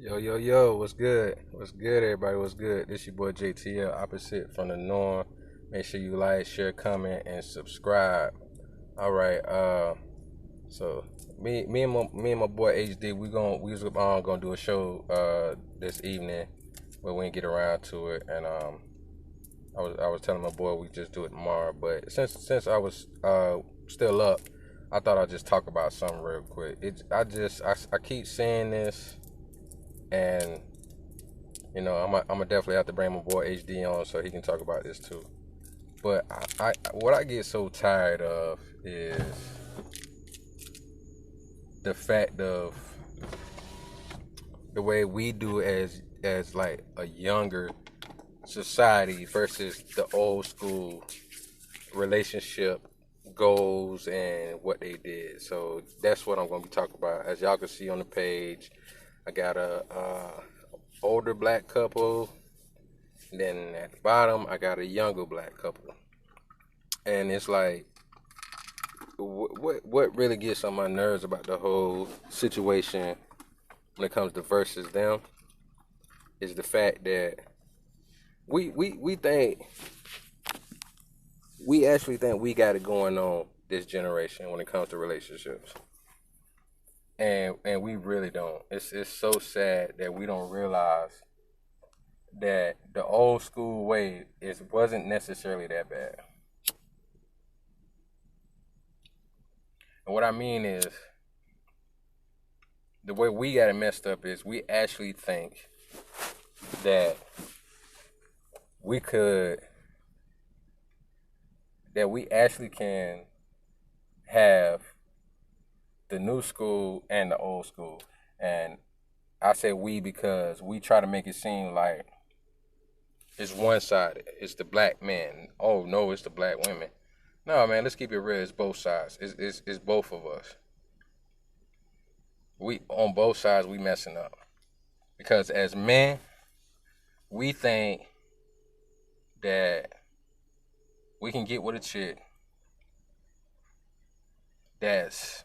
Yo, yo, yo, what's good? What's good, everybody? What's good? This your boy JTL, opposite from the norm. Make sure you like, share, comment, and subscribe. All right, so me and my boy HD, we was gonna do a show this evening, but we didn't get around to it, and I was telling my boy we just do it tomorrow, but since I was still up, I thought I'd just talk about something real quick. I keep saying this, and I'm gonna definitely have to bring my boy HD on so he can talk about this too. But what I get so tired of is the fact of the way we do as like a younger society versus the old school relationship goals and what they did. So that's what I'm gonna be talking about. As y'all can see on the page, I got a older black couple. Then at the bottom, I got a younger black couple, and it's like, what really gets on my nerves about the whole situation when it comes to versus them is the fact that we think we actually think we got it going on this generation when it comes to relationships, and we really don't. It's so sad that we don't realize that the old school way wasn't necessarily that bad. And what I mean is, the way we got it messed up is we actually think that we could, that we actually can have the new school and the old school. And I say we because we try to make it seem like it's one sided. It's the black men. Oh no, it's the black women. No, man, let's keep it real. It's both sides. It's both of us. We on both sides we messing up. Because as men, we think that we can get with a chick that's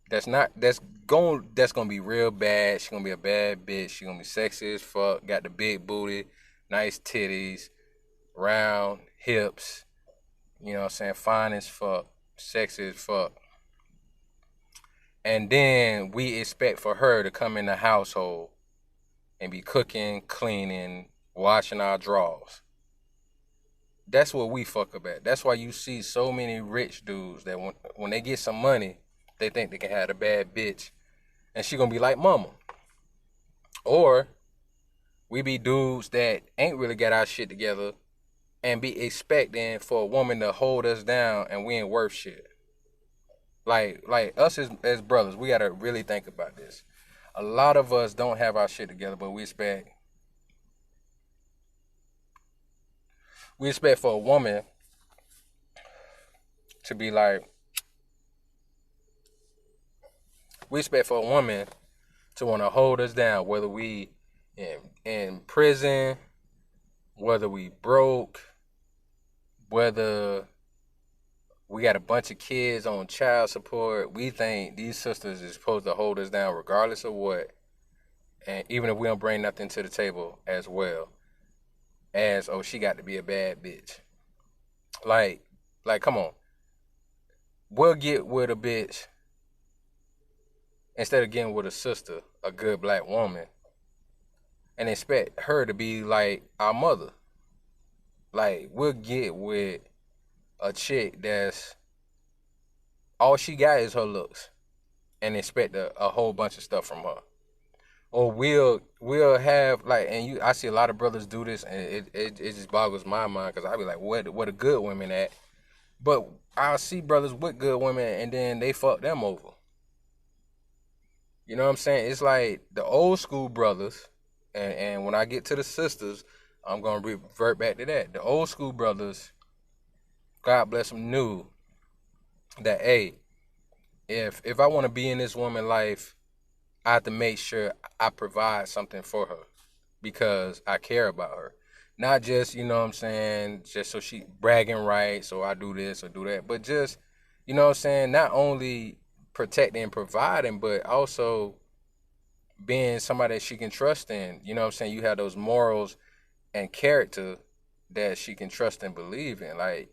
that's gonna be real bad. She's gonna be a bad bitch. She's gonna be sexy as fuck, got the big booty, nice titties, round hips, you know what I'm saying, fine as fuck, sexy as fuck. And then we expect for her to come in the household and be cooking, cleaning, washing our drawers. That's what we fuck up at. That's why you see so many rich dudes that when they get some money, they think they can have a bad bitch, and she gonna be like mama. Or we be dudes that ain't really got our shit together and be expecting for a woman to hold us down, and we ain't worth shit. Like us as brothers, we gotta really think about this. A lot of us don't have our shit together, but we expect for a woman to be like, we expect for a woman to want to hold us down, whether we in prison, whether we broke, whether we got a bunch of kids on child support. We think these sisters is supposed to hold us down regardless of what, and even if we don't bring nothing to the table as well as, oh, she got to be a bad bitch. Like, come on. We'll get with a bitch instead of getting with a sister, a good black woman, and expect her to be like our mother. Like, we'll get with a chick that's all she got is her looks and expect a whole bunch of stuff from her. Or we'll have like, and I see a lot of brothers do this, and it just boggles my mind because I be like, what a good women at? But I see brothers with good women and then they fuck them over. You know what I'm saying? It's like the old school brothers, and when I get to the sisters, I'm gonna revert back to that. The old school brothers, God bless them, knew that, hey, if I want to be in this woman's life, I have to make sure I provide something for her because I care about her. Not just, you know what I'm saying, just so she bragging rights, so I do this or do that, but just, you know what I'm saying, not only protecting and providing, but also being somebody that she can trust in. You know what I'm saying? You have those morals and character that she can trust and believe in. Like,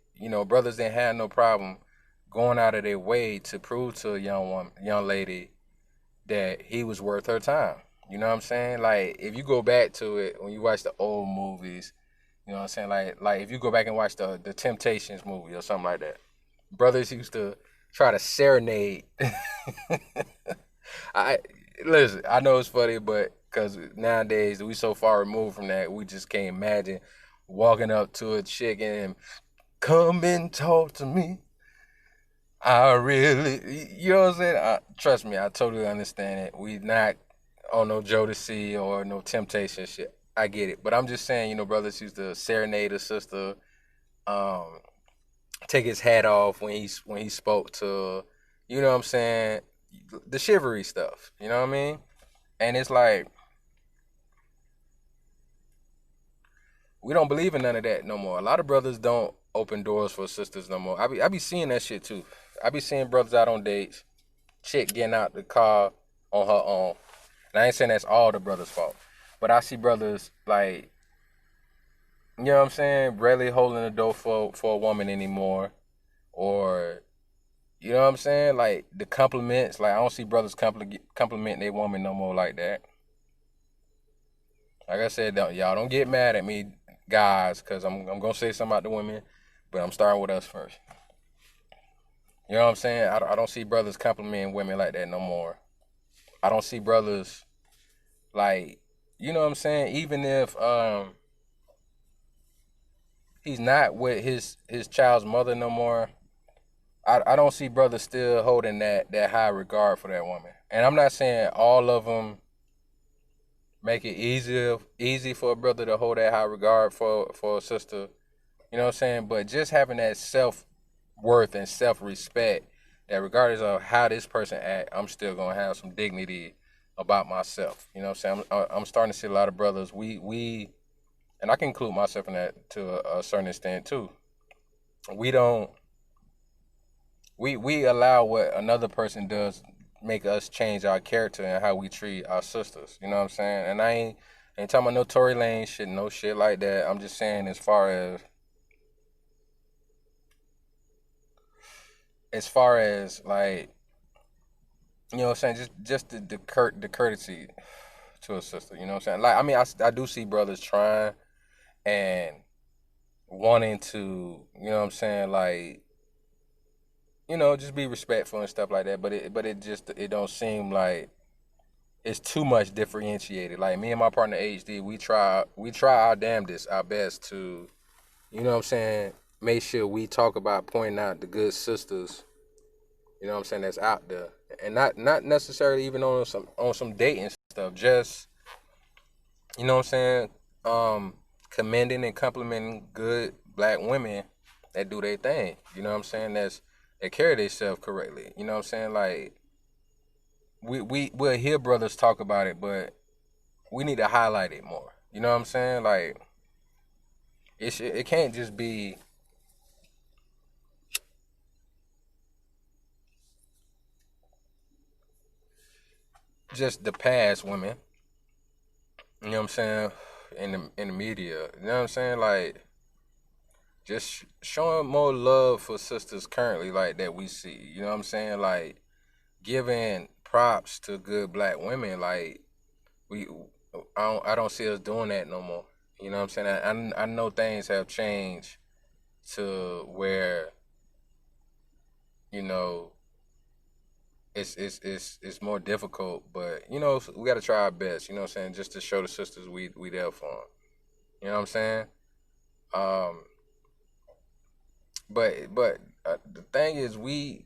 brothers didn't have no problem going out of their way to prove to a young lady that he was worth her time. You know what I'm saying? Like, if you go back to it when you watch the old movies, you know what I'm saying? Like if you go back and watch the Temptations movie or something like that, brothers used to try to serenade. I listen. I know it's funny, but because nowadays we so far removed from that, we just can't imagine walking up to a chick and come and talk to me. I really, you know what I'm saying? Trust me, I totally understand it. We not on no Jodeci or no Temptation shit. I get it, but I'm just saying, brothers used to serenade a sister, um, take his hat off when he spoke to, you know what I'm saying, the chivalry stuff. You know what I mean? And it's like we don't believe in none of that no more. A lot of brothers don't open doors for sisters no more. I be seeing that shit too. I be seeing brothers out on dates, chick getting out the car on her own. And I ain't saying that's all the brothers' fault, but I see brothers like, you know what I'm saying, rarely holding the door for a woman anymore, or you know what I'm saying, like the compliments. Like I don't see brothers complimenting their woman no more like that. Like I said, y'all don't get mad at me, guys, because I'm gonna say something about the women, but I'm starting with us first. You know what I'm saying? I don't see brothers complimenting women like that no more. I don't see brothers like, you know what I'm saying? Even if he's not with his child's mother no more, I don't see brothers still holding that high regard for that woman. And I'm not saying all of them make it easy for a brother to hold that high regard for a sister. You know what I'm saying? But just having that self worth and self respect, that regardless of how this person act, I'm still gonna have some dignity about myself. You know what I'm saying? I'm starting to see a lot of brothers. We and I can include myself in that to a certain extent too. We don't we allow what another person does make us change our character and how we treat our sisters. You know what I'm saying? And I ain't talking about no Tory Lane shit, no shit like that. I'm just saying as far as like, you know what I'm saying, just the courtesy to a sister. You know what I'm saying? Like I mean, I do see brothers trying and wanting to, you know what I'm saying, like, just be respectful and stuff like that. But it don't seem like it's too much differentiated. Like me and my partner HD, we try our damnedest, our best to, you know what I'm saying, make sure we talk about pointing out the good sisters, you know what I'm saying, that's out there. And not necessarily even on some dating stuff, just, you know what I'm saying, commending and complimenting good black women that do their thing. You know what I'm saying? That carry themselves correctly. You know what I'm saying? Like we'll hear brothers talk about it, but we need to highlight it more. You know what I'm saying? Like it can't just be just the past women. You know what I'm saying? In the media. You know what I'm saying? Like just showing more love for sisters currently, like that we see. You know what I'm saying? Like giving props to good black women. Like we, I don't see us doing that no more. You know what I'm saying? I know things have changed to where, you know, it's more difficult, but we got to try our best. You know what I'm saying? Just to show the sisters we there for them. You know what I'm saying? Um, but the thing is, we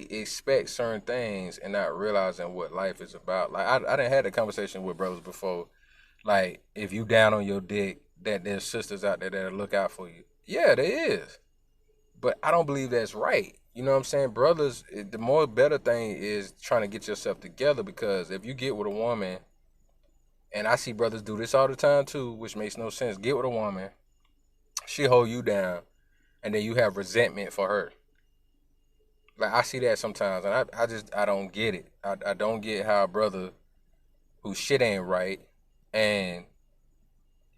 expect certain things and not realizing what life is about. Like I done had a conversation with brothers before. Like if you down on your dick, that there's sisters out there that'll look out for you. Yeah, there is. But I don't believe that's right. You know what I'm saying? Brothers, the more better thing is trying to get yourself together, because if you get with a woman, and I see brothers do this all the time too, which makes no sense. Get with a woman, she hold you down, and then you have resentment for her. Like I see that sometimes, and I don't get it. I don't get how a brother whose shit ain't right, and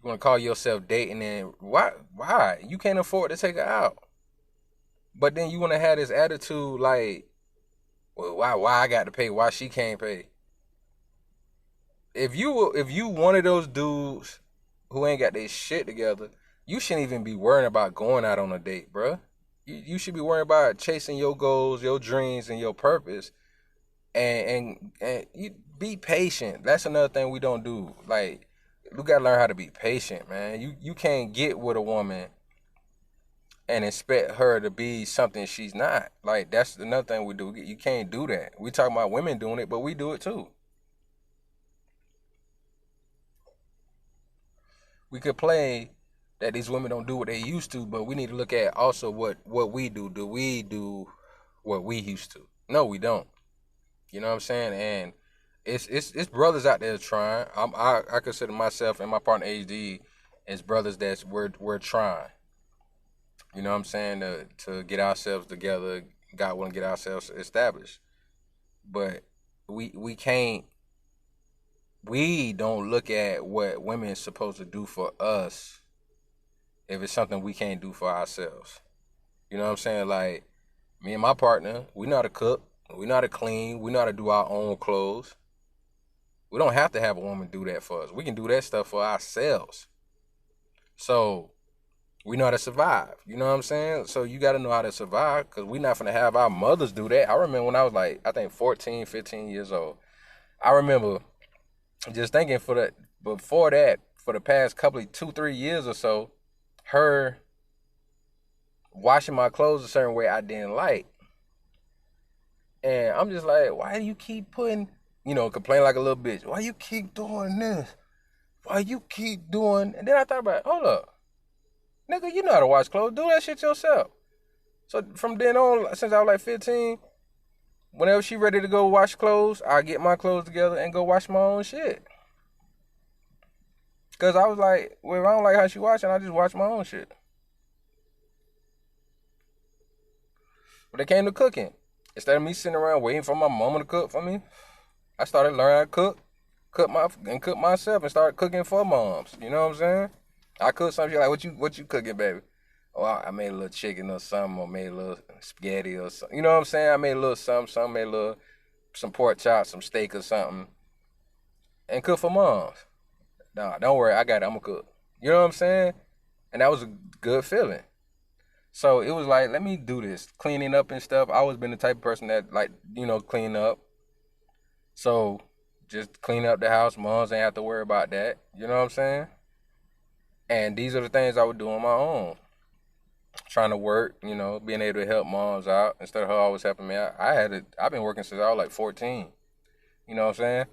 you want to call yourself dating, and why you can't afford to take her out, but then you want to have this attitude like, well, why I got to pay, why she can't pay? If you one of those dudes who ain't got their shit together, you shouldn't even be worrying about going out on a date, bruh. You should be worrying about chasing your goals, your dreams, and your purpose, and you be patient. That's another thing we don't do. Like, we gotta learn how to be patient, man. You can't get with a woman and expect her to be something she's not. Like, that's another thing we do. You can't do that. We talking about women doing it, but we do it too. We complain that these women don't do what they used to, but we need to look at also what we do. Do we do what we used to? No, we don't. You know what I'm saying? And it's brothers out there trying. I consider myself and my partner HD as brothers that's we're trying. You know what I'm saying, to get ourselves together. God want to get ourselves established, but we can't. We don't look at what women is supposed to do for us if it's something we can't do for ourselves. You know what I'm saying? Like, me and my partner, we know how to cook, we know how to clean, we know how to do our own clothes. We don't have to have a woman do that for us. We can do that stuff for ourselves. So we know how to survive. You know what I'm saying? So you got to know how to survive, because we're not going to have our mothers do that. I remember when I was like, I think 14, 15 years old. I remember just thinking before that, for the past couple of 2-3 years or so, her washing my clothes a certain way I didn't like. And I'm just like, why do you keep putting, complain like a little bitch? Why you keep doing this? Why you keep doing? And then I thought about, hold up, nigga, you know how to wash clothes. Do that shit yourself. So from then on, since I was like 15, whenever she ready to go wash clothes, I get my clothes together and go wash my own shit. Because I was like, well, if I don't like how she washing, I just wash my own shit. But it came to cooking. Instead of me sitting around waiting for my mama to cook for me, I started learning how to cook myself, and started cooking for moms. You know what I'm saying? I cook something, like, what you cooking, baby? Oh, I made a little chicken or something, or made a little spaghetti or something. You know what I'm saying? I made a little something, made a little, some pork chops, some steak or something, and cook for moms. Nah, don't worry, I got it, I'm gonna cook. You know what I'm saying? And that was a good feeling. So it was like, let me do this. Cleaning up and stuff. I always been the type of person that, like, clean up. So just clean up the house. Moms ain't have to worry about that. You know what I'm saying? And these are the things I would do on my own. Trying to work, being able to help moms out instead of her always helping me out. I've been working since I was like 14. You know what I'm saying?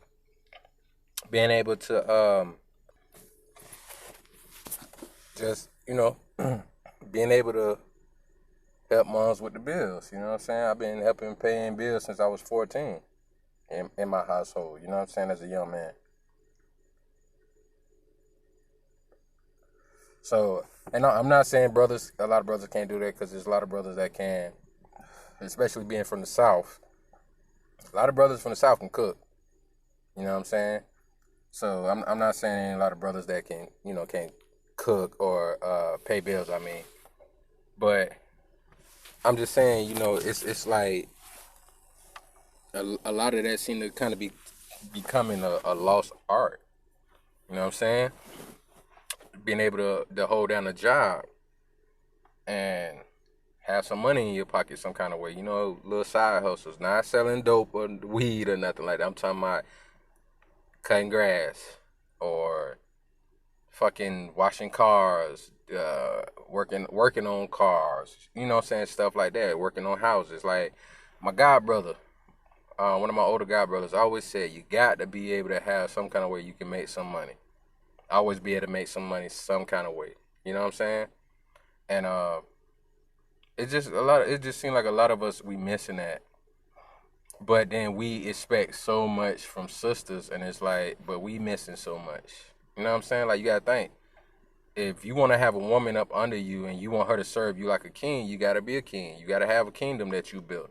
Being able to just, being able to help moms with the bills. You know what I'm saying? I've been helping paying bills since I was 14 in my household. You know what I'm saying? As a young man. So, and I'm not saying a lot of brothers can't do that, because there's a lot of brothers that can, especially being from the South. A lot of brothers from the South can cook. You know what I'm saying? So I'm not saying a lot of brothers that can't cook or pay bills. I mean, but I'm just saying, it's like a lot of that seem to kind of be becoming a lost art. You know what I'm saying? Being able to hold down a job and have some money in your pocket some kind of way. Little side hustles. Not selling dope or weed or nothing like that. I'm talking about cutting grass or fucking washing cars, working on cars. You know what I'm saying? Stuff like that. Working on houses. Like, my god brother, one of my older god brothers, always said, you got to be able to have some kind of way you can make some money. Always be able to make some money some kind of way. You know what I'm saying? And it just seems like a lot of us, we missing that. But then we expect so much from sisters, and it's like, but we missing so much. You know what I'm saying? Like, you gotta think, if you want to have a woman up under you and you want her to serve you like a king, you gotta be a king. You gotta have a kingdom that you build.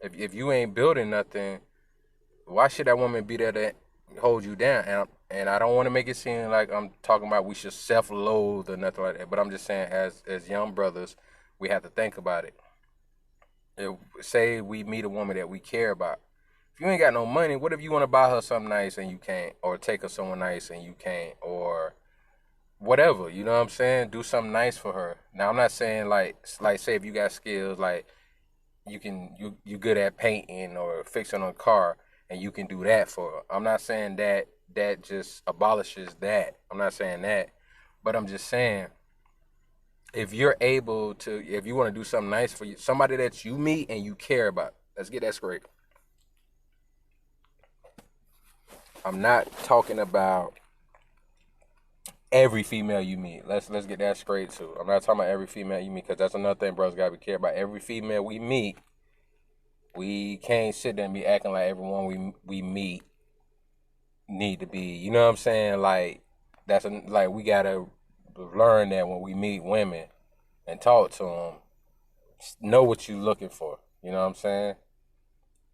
If you ain't building nothing, why should that woman be there to hold you down. And I don't want to make it seem like I'm talking about we should self-loathe or nothing like that. But I'm just saying, as young brothers, we have to think about it. If, say we meet a woman that we care about. If you ain't got no money, what if you want to buy her something nice and you can't, or take her somewhere nice and you can't, or whatever, you know what I'm saying? Do something nice for her. Now I'm not saying like say if you got skills like you good at painting or fixing a car and you can do that for her. I'm not saying that just abolishes that. I'm not saying that. But I'm just saying if you're able to, if you want to do something nice for you, somebody that you meet and you care about, let's get that straight. I'm not talking about every female you meet. Let's get that straight too. I'm not talking about every female you meet, because that's another thing brothers gotta be care about. Every female we meet, we can't sit there and be acting like everyone we meet need to be. You know what I'm saying? Like like we gotta learn that when we meet women and talk to them, know what you looking for. You know what I'm saying?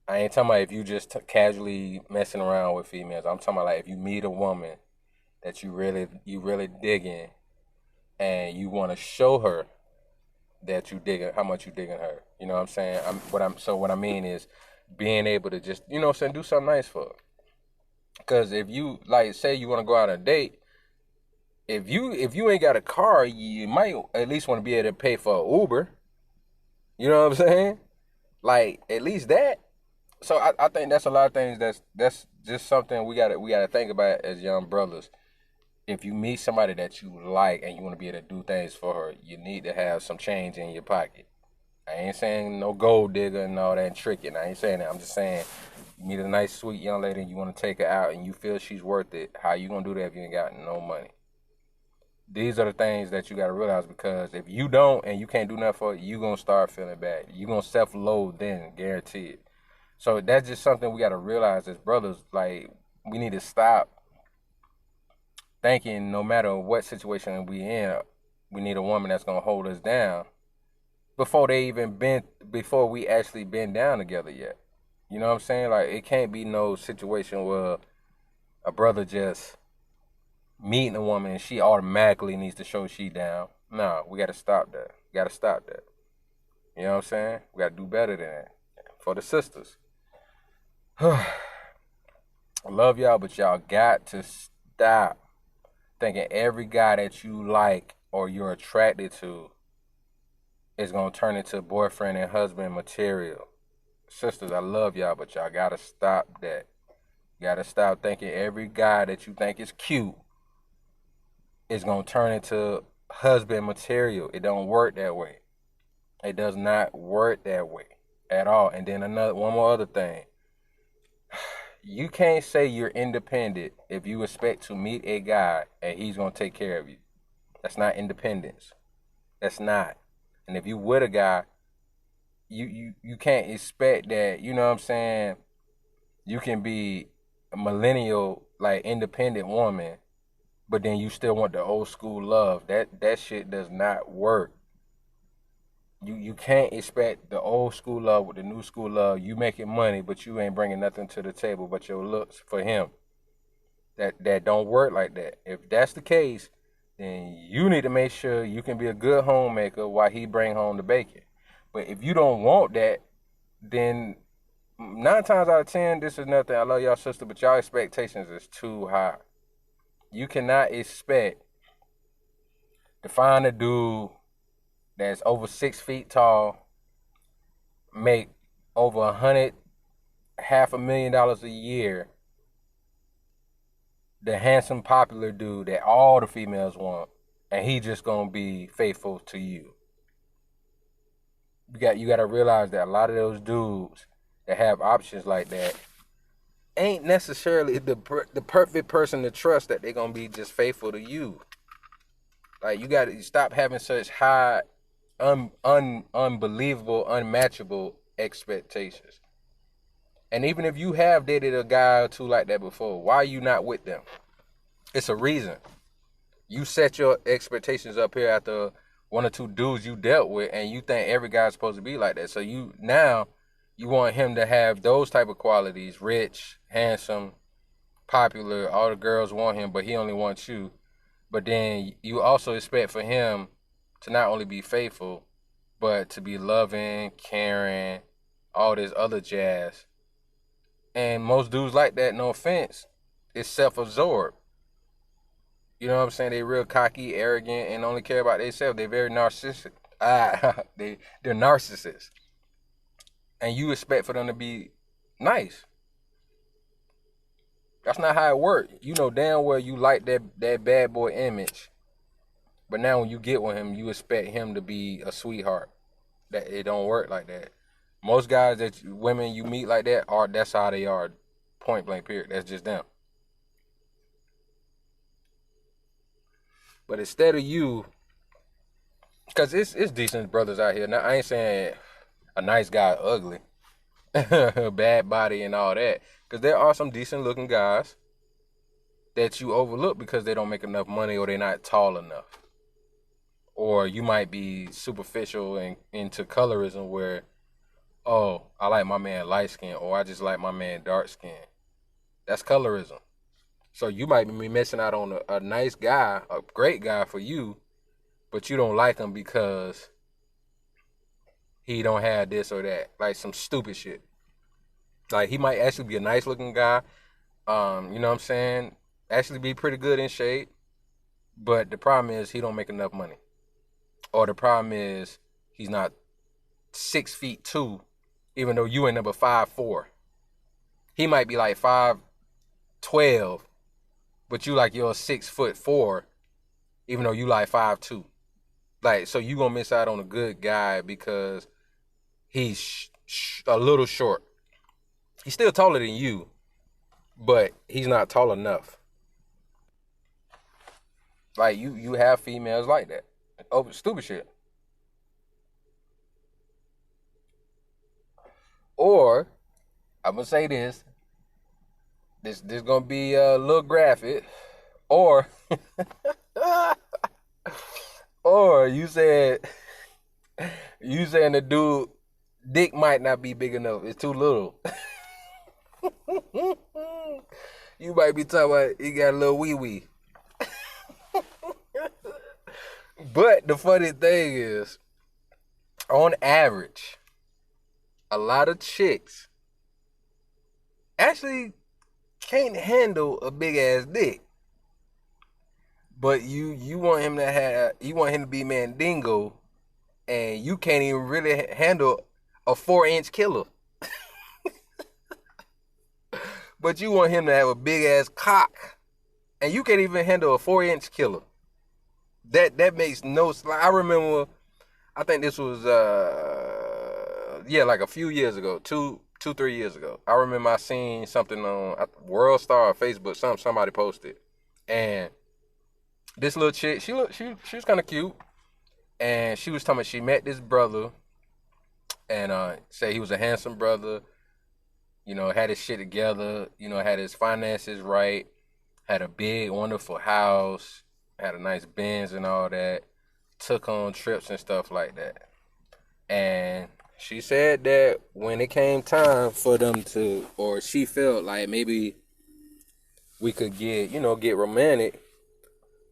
I ain't talking about if you just casually messing around with females. I'm talking about like if you meet a woman that you really digging, and you want to show her that you digging, how much you digging her. You know what I'm saying? What I mean is being able to just, you know what I'm saying, do something nice for her. Because if you, like, say you want to go out on a date, if you ain't got a car, you might at least want to be able to pay for an Uber. You know what I'm saying? Like, at least that. So I think that's a lot of things that's just something we gotta think about as young brothers. If you meet somebody that you like and you want to be able to do things for her, you need to have some change in your pocket. I ain't saying no gold digger and all that and tricking. I ain't saying that. I'm just saying you meet a nice, sweet young lady and you want to take her out and you feel she's worth it. How you gonna do that if you ain't got no money? These are the things that you got to realize, because if you don't and you can't do nothing for it, you going to start feeling bad. You going to self-loathe then, guaranteed. So that's just something we got to realize as brothers. Like, we need to stop thinking no matter what situation we in, we need a woman that's going to hold us down before we actually been down together yet. You know what I'm saying? Like, it can't be no situation where a brother just meeting a woman and she automatically needs to show she down. No, we got to stop that. You know what I'm saying? We got to do better than that. For the sisters. I love y'all, but y'all got to stop thinking every guy that you like or you're attracted to is going to turn into boyfriend and husband material. Sisters, I love y'all, but y'all got to stop that. You got to stop thinking every guy that you think is cute is going to turn into husband material. It don't work that way. It does not work that way at all. And then one more other thing. You can't say you're independent if you expect to meet a guy and he's going to take care of you. That's not independence. That's not. And if you with a guy, you can't expect that, you know what I'm saying, you can be a millennial, like, independent woman, but then you still want the old school love. That shit does not work. You can't expect the old school love with the new school love. You making money, but you ain't bringing nothing to the table but your looks for him. That don't work like that. If that's the case, then you need to make sure you can be a good homemaker while he bring home the bacon. But if you don't want that, then 9 times out of 10, this is nothing. I love y'all, sister, but y'all expectations is too high. You cannot expect to find a dude that's over 6 feet tall, make over $500,000 a year, the handsome, popular dude that all the females want, and he just gonna be faithful to you. You got to realize that a lot of those dudes that have options like that ain't necessarily the perfect person to trust that they're gonna be just faithful to you. Like, you got to stop having such high, unbelievable, unmatchable expectations. And even if you have dated a guy or two like that before, why are you not with them? It's a reason. You set your expectations up here after 1 or 2 dudes you dealt with, and you think every guy's supposed to be like that. So you want him to have those type of qualities: rich, handsome, popular, all the girls want him, but he only wants you. But then you also expect for him to not only be faithful, but to be loving, caring, all this other jazz. And most dudes like that, no offense, is self-absorbed. You know what I'm saying? They real cocky, arrogant, and only care about themselves. They're very narcissistic. They're narcissists. And you expect for them to be nice. That's not how it works. You know damn well you like that bad boy image. But now when you get with him, you expect him to be a sweetheart. That it don't work like that. Most guys women you meet like that that's how they are. Point blank period. That's just them. But instead of you, because it's decent brothers out here. Now I ain't saying a nice guy ugly. Bad body and all that. Because there are some decent looking guys that you overlook because they don't make enough money or they're not tall enough. Or you might be superficial and into colorism where, oh, I like my man light skin or I just like my man dark skin. That's colorism. So you might be missing out on a nice guy, a great guy for you, but you don't like him because he don't have this or that. Like some stupid shit. Like he might actually be a nice looking guy. You know what I'm saying? Actually be pretty good in shape. But the problem is he don't make enough money. Or the problem is he's not 6'2", even though you ain't number 5'4". He might be like 5'12", but you like you're 6'4", even though you like 5'2". Like, so you gonna miss out on a good guy because he's a little short. He's still taller than you, but he's not tall enough. Like you have females like that. Oh, stupid shit. Or I'm gonna say this. This gonna be a little graphic. Or or you saying the dude dick might not be big enough. It's too little. You might be talking about he got a little wee wee. But the funny thing is, on average, a lot of chicks actually can't handle a big ass dick. But you want him to be mandingo, and you can't even really handle a 4-inch killer. But you want him to have a big ass cock, and you can't even handle a 4-inch killer. That makes no sense. I remember, I think this was like a few years ago, 3 years ago. I remember I seen something on World Star or Facebook. Somebody posted, and this little chick, she was kind of cute, and she was talking about she met this brother, and said he was a handsome brother. You know, had his shit together. You know, had his finances right. Had a big, wonderful house. Had a nice Benz and all that. Took on trips and stuff like that. And she said that when it came time for them to, or she felt like maybe we could get romantic.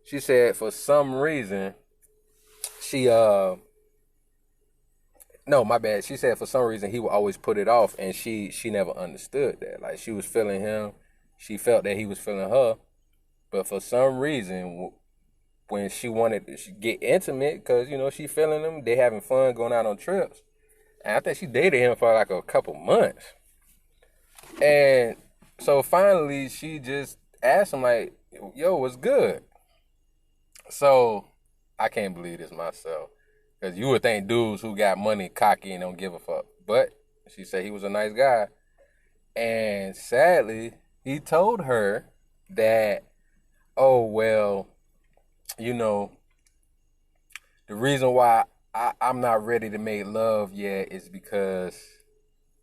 She said for some reason, no, my bad. She said for some reason he would always put it off, and she never understood that. Like she was feeling him. She felt that he was feeling her. But for some reason, when she wanted to get intimate, because, she feeling him, they having fun going out on trips. And I think she dated him for like a couple months. And so finally, she just asked him like, yo, what's good? So I can't believe this myself. Because you would think dudes who got money cocky and don't give a fuck. But she said he was a nice guy. And sadly, he told her that, oh, well, the reason why I'm not ready to make love yet is because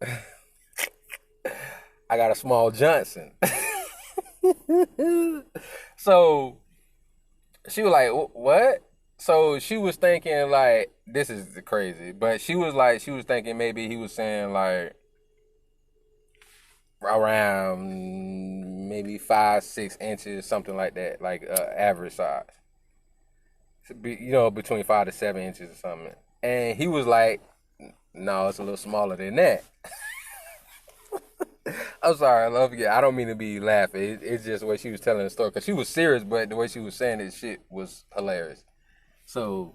I got a small Johnson. So she was like, what? So she was thinking like, this is crazy. But she was thinking maybe he was saying like around maybe 5-6 inches, something like that, like average size. Between 5 to 7 inches or something. And he was like, no, it's a little smaller than that. I'm sorry, I love you. I don't mean to be laughing. It's just the way she was telling the story. Because she was serious, but the way she was saying this shit was hilarious. So,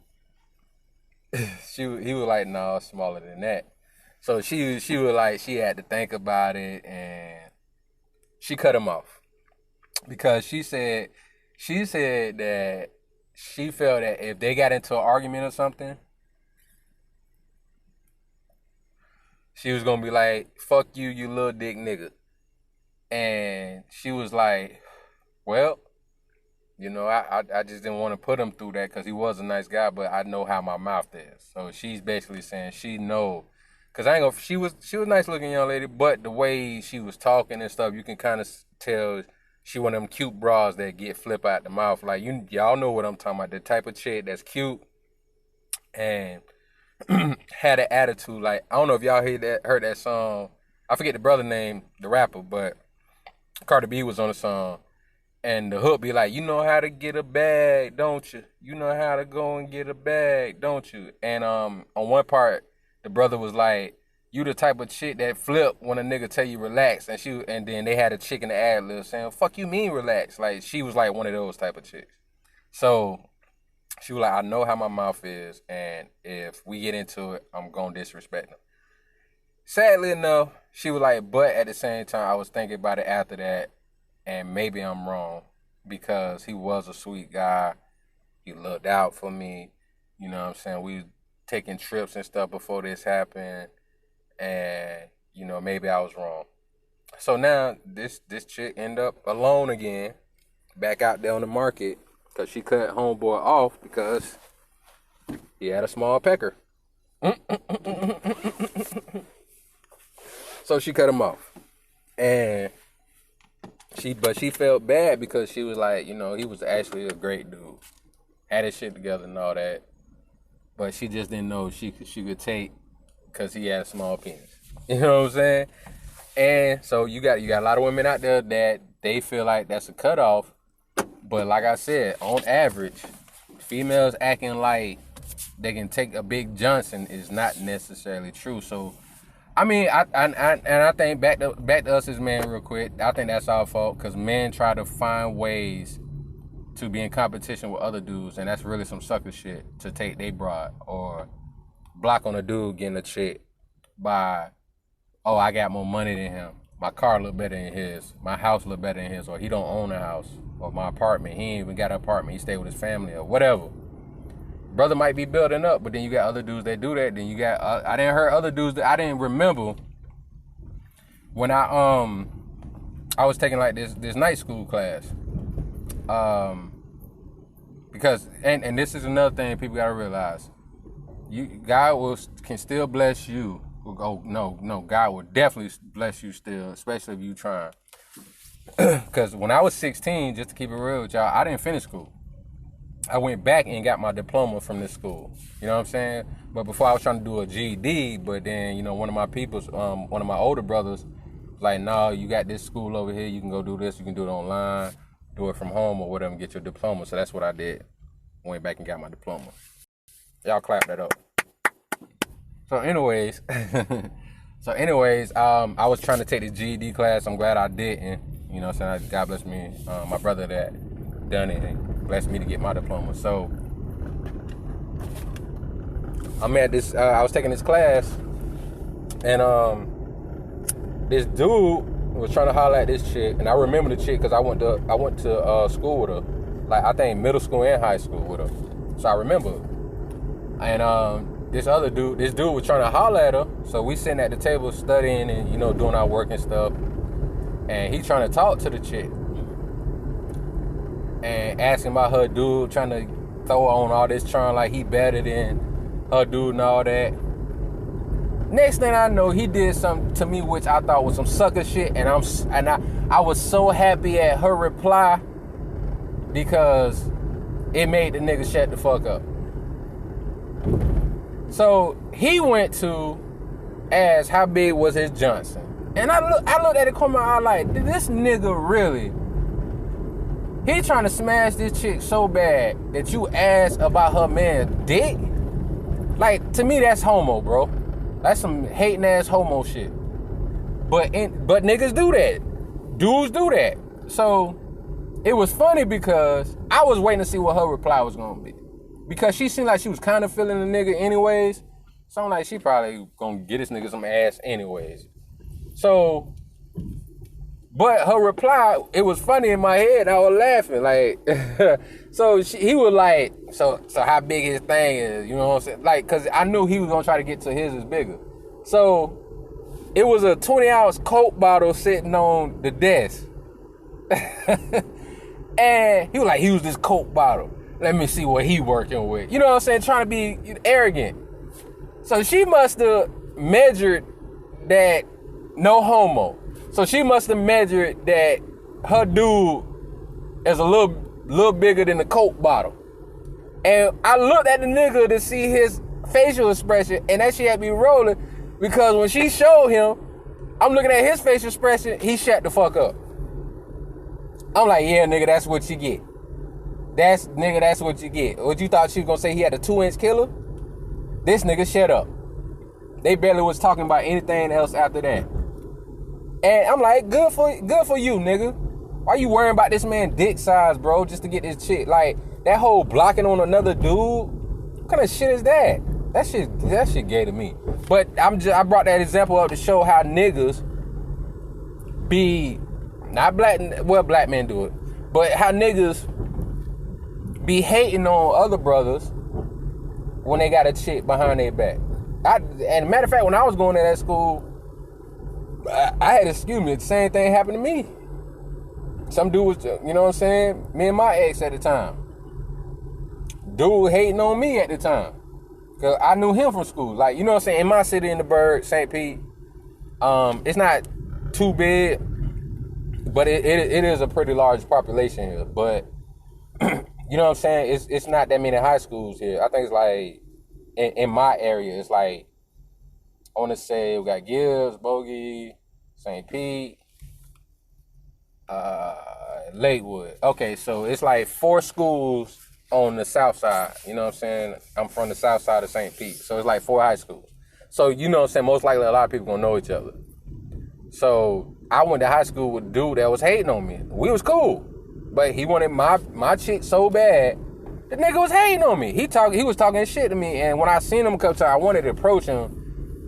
he was like, no, it's smaller than that. So she was like, she had to think about it, and she cut him off. Because she said that she felt that if they got into an argument or something, she was gonna be like, fuck you, you little dick nigga. And she was like, well, I just didn't want to put him through that because he was a nice guy, but I know how my mouth is. So she's basically saying she know, because she was a nice looking young lady, but the way she was talking and stuff, you can kind of tell she one of them cute bras that get flip out the mouth. Like, y'all know what I'm talking about, the type of chick that's cute and had an attitude. Like, I don't know if y'all heard that song. I forget the brother name, the rapper, but Cardi B was on the song. And the hook be like, you know how to get a bag, don't you? You know how to go and get a bag, don't you? And on one part, the brother was like, you the type of chick that flip when a nigga tell you relax. And then they had a chick in the ad lib saying, fuck you mean relax? Like, she was like one of those type of chicks. So she was like, I know how my mouth is, and if we get into it, I'm gonna disrespect him. Sadly enough, she was like, but at the same time, I was thinking about it after that, and maybe I'm wrong, because he was a sweet guy. He looked out for me. You know what I'm saying? We taking trips and stuff before this happened, and, maybe I was wrong. So now this chick end up alone again, back out there on the market, because she cut homeboy off because he had a small pecker. So she cut him off. And she felt bad because she was like, he was actually a great dude. Had his shit together and all that. But she just didn't know she could take because he had a small penis. You know what I'm saying? And so you got a lot of women out there that they feel like that's a cutoff. But like I said, on average, females acting like they can take a big Johnson is not necessarily true. So, I mean, I think back to us as men real quick. I think that's our fault because men try to find ways to be in competition with other dudes, and that's really some sucker shit to take they broad or block on a dude getting a chick by, oh, I got more money than him. My car look better than his. My house look better than his, or he don't own a house, or my apartment. He ain't even got an apartment. He stay with his family, or whatever. Brother might be building up, but then you got other dudes that do that. Then you got I didn't hear other dudes that I didn't remember when I was taking like this night school class. Because and this is another thing people gotta realize. God can still bless you. Oh no, God will definitely bless you still, especially if you trying. Because when I was 16, just to keep it real with y'all, I didn't finish school. I went back and got my diploma from this school. You know what I'm saying? But before I was trying to do a GED, but then, one of my one of my older brothers, like, no, you got this school over here. You can go do this. You can do it online, do it from home or whatever, and get your diploma. So that's what I did. Went back and got my diploma. Y'all clap that up. So anyways, I was trying to take the GED class. I'm glad I didn't. You know what I'm saying? God bless me. My brother that done it and blessed me to get my diploma. So I'm at this, I was taking this class, and this dude was trying to holler at this chick, and I remember the chick because I went to school with her, like I think middle school and high school with her. So I remember her. And this dude was trying to holler at her. So we sitting at the table studying and doing our work and stuff. And he trying to talk to the chick and asking about her dude, trying to throw on all this charm like he better than her dude and all that. Next thing I know, he did something to me which I thought was some sucker shit, and I was so happy at her reply because it made the nigga shut the fuck up. So he went to ask how big was his Johnson. And I looked at it come out like, this nigga really, he trying to smash this chick so bad that you ask about her man's dick? Like, to me, that's homo, bro. That's some hating ass homo shit. But niggas do that. Dudes do that. So it was funny because I was waiting to see what her reply was gonna be. Because she seemed like she was kind of feeling the nigga anyways. So I'm like, she probably gonna get this nigga some ass anyways. So, but her reply, it was funny in my head. I was laughing, like, so he was like, so how big his thing is, you know what I'm saying? Like, cause I knew he was gonna try to get to his is bigger. So it was a 20-ounce Coke bottle sitting on the desk. And he was like, use this Coke bottle. Let me see what he working with. You know what I'm saying? Trying to be arrogant. So she must have measured that no homo. So she must have measured that her dude is a little bigger than the Coke bottle. And I looked at the nigga to see his facial expression, and that shit had me rolling because when she showed him, I'm looking at his facial expression, he shut the fuck up. I'm like, yeah, nigga, that's what you get. That's what you get. What you thought she was gonna say he had a 2-inch killer? This nigga shut up. They barely was talking about anything else after that. And I'm like, good for you, nigga. Why you worrying about this man dick size, bro, just to get this chick? Like, that whole blocking on another dude, what kind of shit is that? That shit gay to me. But I brought that example up to show how niggas be not black, well, black men do it, but how niggas be hating on other brothers when they got a chick behind their back. And matter of fact, when I was going to that school, I had excuse me, the same thing happened to me. Some dude was, you know what I'm saying? Me and my ex at the time. Dude hating on me at the time. Cause I knew him from school. Like, you know what I'm saying? In my city in the Burg, St. Pete, it's not too big, but it is a pretty large population here. But you know what I'm saying? It's not that many high schools here. I think it's like in my area, it's like, I want to say we got Gibbs, Bogey, St. Pete, Lakewood. Okay, so it's like 4 schools on the south side. You know what I'm saying? I'm from the south side of St. Pete. So it's like 4 high schools. So you know what I'm saying? Most likely a lot of people gonna know each other. So I went to high school with a dude that was hating on me. We was cool. But he wanted my chick so bad, the nigga was hating on me. He was talking shit to me. And when I seen him a couple times, I wanted to approach him.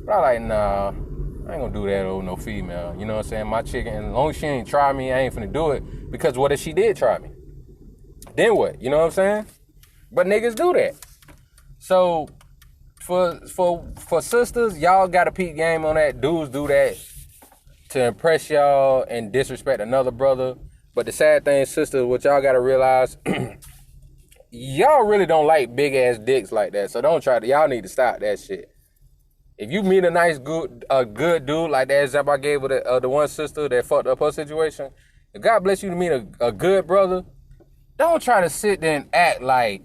But I like, nah, I ain't gonna do that over no female. You know what I'm saying? My chick, and as long as she ain't try me, I ain't finna do it. Because what if she did try me? Then what? You know what I'm saying? But niggas do that. So for sisters, y'all got a peep game on that. Dudes do that to impress y'all and disrespect another brother. But the sad thing, sisters, what y'all gotta realize, y'all really don't like big ass dicks like that. So don't try to. Y'all need to stop that shit. If you meet a good dude like that example I gave with the one sister that fucked up her situation, if God bless you to meet a good brother, don't try to sit there and act like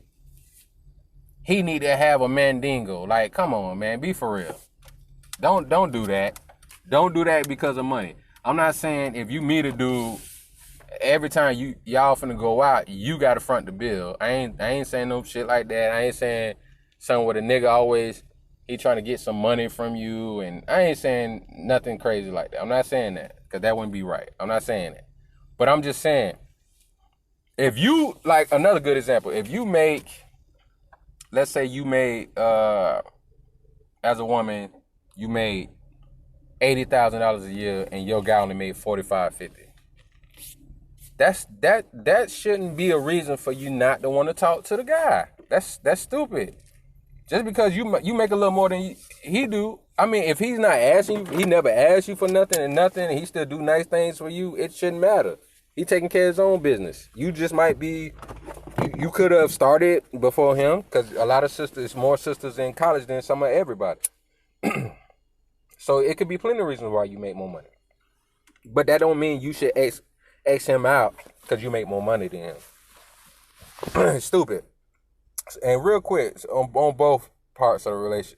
he need to have a mandingo. Like, come on, man, be for real. Don't do that. Don't do that because of money. I'm not saying if you meet a dude, every time y'all finna go out, you gotta front the bill. I ain't saying no shit like that. I ain't saying something where the nigga always he trying to get some money from you, and I ain't saying nothing crazy like that. I'm not saying that, because that wouldn't be right. I'm not saying that. But I'm just saying, if you, like, another good example, if you make, let's say you made, as a woman, you made $80,000 a year, and your guy only made $45,000, $50,000. That shouldn't be a reason for you not to want to talk to the guy. That's stupid. Just because you make a little more than he do, I mean, if he's not asking you, he never asked you for nothing, and he still do nice things for you, it shouldn't matter. He taking care of his own business. You just might be, you could have started before him, because a lot of sisters, more sisters in college than some of everybody. So it could be plenty of reasons why you make more money. But that don't mean you should X him out because you make more money than him. Stupid. And real quick, on both parts of the relation,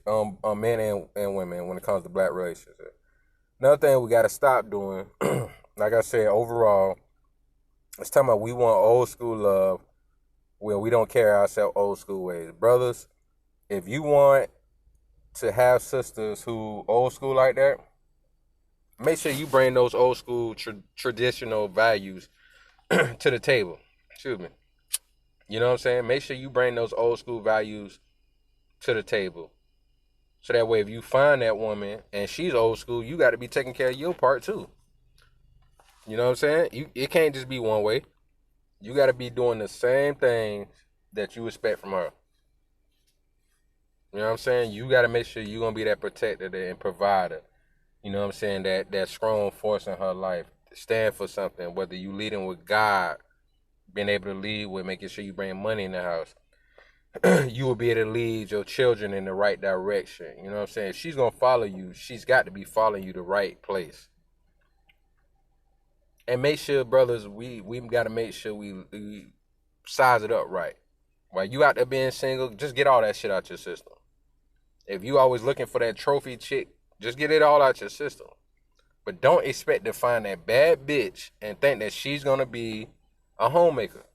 men and women, when it comes to black relationships, Another thing we gotta stop doing, like I said, overall, it's talking about we want old school love when we don't carry ourselves old school ways. Brothers, if you want to have sisters who old school like that, make sure you bring those old school traditional values to the table. Excuse me. You know what I'm saying? Make sure you bring those old school values to the table. So that way, if you find that woman and she's old school, you got to be taking care of your part too. You know what I'm saying? It can't just be one way. You got to be doing the same things that you expect from her. You know what I'm saying? You got to make sure you're going to be that protector and provider. You know what I'm saying? That strong force in her life. Stand for something, whether you leading with God, being able to lead with making sure you bring money in the house. You will be able to lead your children in the right direction. You know what I'm saying? If she's going to follow you, she's got to be following you the right place. And make sure, brothers, we got to make sure we size it up right. While you out there being single, just get all that shit out your system. If you always looking for that trophy chick, just get it all out your system. But don't expect to find that bad bitch and think that she's going to be a homemaker.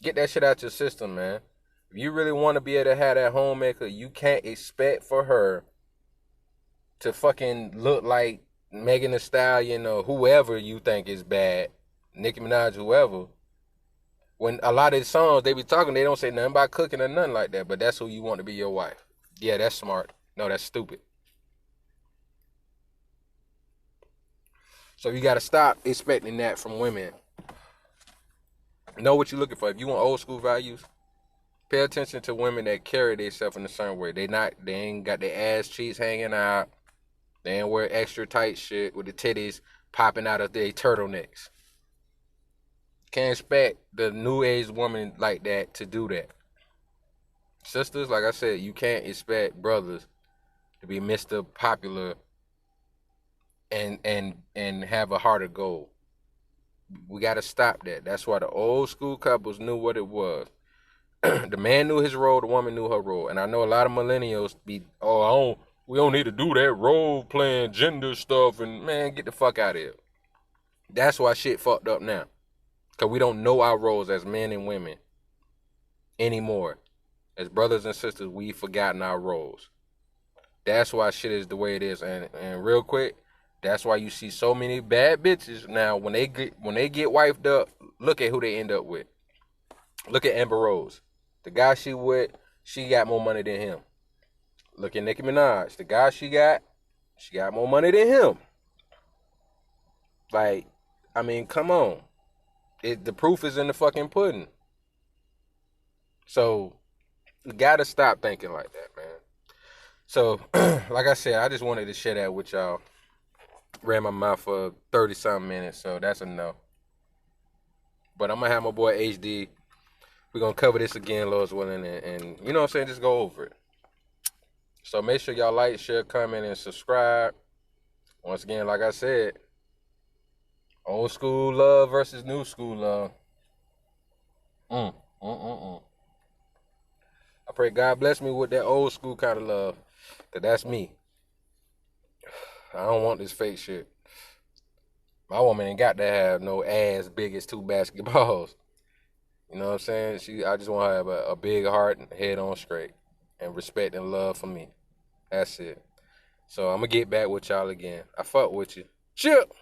Get that shit out your system, man. If you really want to be able to have that homemaker, you can't expect for her to fucking look like Megan Thee Stallion or whoever you think is bad, Nicki Minaj, whoever. When a lot of the songs they be talking, they don't say nothing about cooking or nothing like that, but that's who you want to be your wife. Yeah, that's smart. No, that's stupid. So you got to stop expecting that from women. Know what you're looking for. If you want old school values, pay attention to women that carry themselves in a certain way. They ain't got their ass cheeks hanging out. They ain't wear extra tight shit with the titties popping out of their turtlenecks. Can't expect the new age woman like that to do that. Sisters, like I said, you can't expect brothers to be Mr. Popular and have a heart of gold. We got to stop that. That's why the old school couples knew what it was. The man knew his role, the woman knew her role. And I know a lot of millennials we don't need to do that role playing gender stuff. And man, get the fuck out of here. That's why shit fucked up now. Because we don't know our roles as men and women anymore. As brothers and sisters, we've forgotten our roles. That's why shit is the way it is. And real quick, that's why you see so many bad bitches now. When they get wifed up, look at who they end up with. Look at Amber Rose. The guy she with, she got more money than him. Look at Nicki Minaj. The guy she got more money than him. Like, I mean, come on. The proof is in the fucking pudding. So, you gotta stop thinking like that, man. So, like I said, I just wanted to share that with y'all. Ran my mouth for 30-something minutes, so that's enough. But I'm going to have my boy HD. We're going to cover this again, Lord's willing, and you know what I'm saying, just go over it. So make sure y'all like, share, comment, and subscribe. Once again, like I said, old school love versus new school love. I pray God bless me with that old school kind of love, because that's me. I don't want this fake shit. My woman ain't got to have no ass big as 2 basketballs. You know what I'm saying? I just want her to have a big heart and head on straight. And respect and love for me. That's it. So I'm going to get back with y'all again. I fuck with you. Chip!